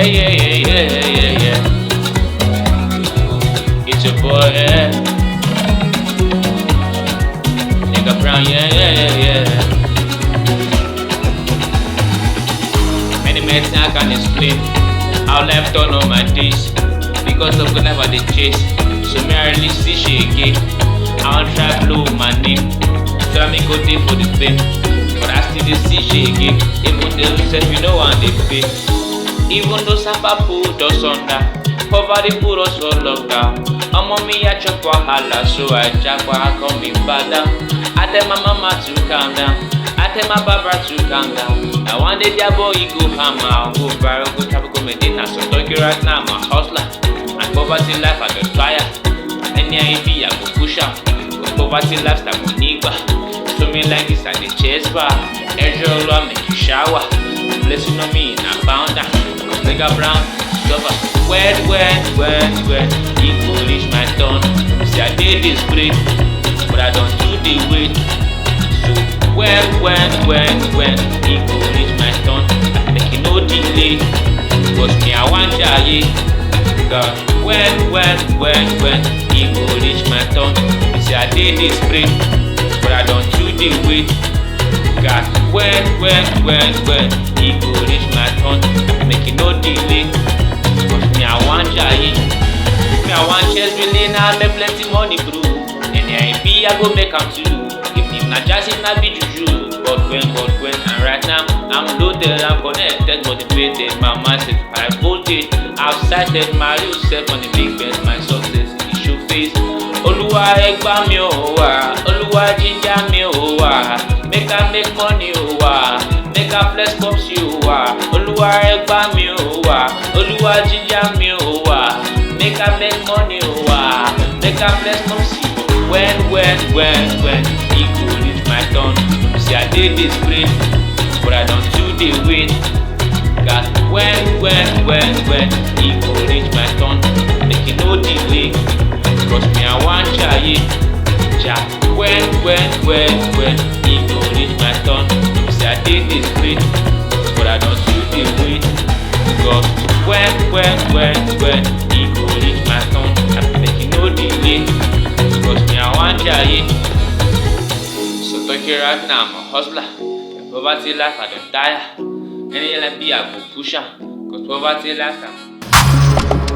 yeah. It's your boy, yeah. Nigga Brown, yeah. Many men I can explain how life turn on my days because of the life I dey chase. So me I release this shit again. I wan try blow my name, so I me go dey for the fame. But I still dey see shit again. Even though self you know one dey pay. Even though Sapa put us under, poverty put us for lockdown. Me I chop wahala, so I japa I call me father. I tell my mama to calm down, I tell my baba to calm down. I one day their boy he go hammer, go viral, go tap, go maintain. So talking right now, I'm a hustler. And poverty life I don't tire. Any idea I go push up. Poverty lifestyle go nigga. So me like this at the chest bar. Ezra I make you shower. Blessing on me in a pounder. Nigga Brown, discover. When he go reach my turn. See I did this break, but I don't do the wait. So when he go reach my turn, I make it no delay. Cause me I want jaye. God, when he go reach my turn, see I did this break, but I don't do the wait. God, when he go reach my turn, I make it no delay. Cause me I want jaye. Me I want chest really now make plenty money bro. And I go make am too. If him na jazz if na be juju. But when and right now I'm loaded, I'm connected, motivated, my mindset high voltage. I've sighted my real self on the big bed, my success in the show face. Oluwa egba mi o wa, Oluwa ginger me o wa. Make I make money o wa, make I flex pops you wa. Oluwa egba mi o wa, Oluwa ginger me o wa. Make I make money o wa, make I flex pops you. When he go reach my turn, see I did this great, but I don't do the wait. God, when he go reach my turn, make it no delay. Cause me I want jaye, ja. When he go reach my turn, see I did this great, but I don't do the wait. Cause when he go reach my turn, I make it no delay. Cause me I want jaye. So talking right now, I'm a hustler. And poverty life I don't tire. Any LMB I go push her. Cause poverty life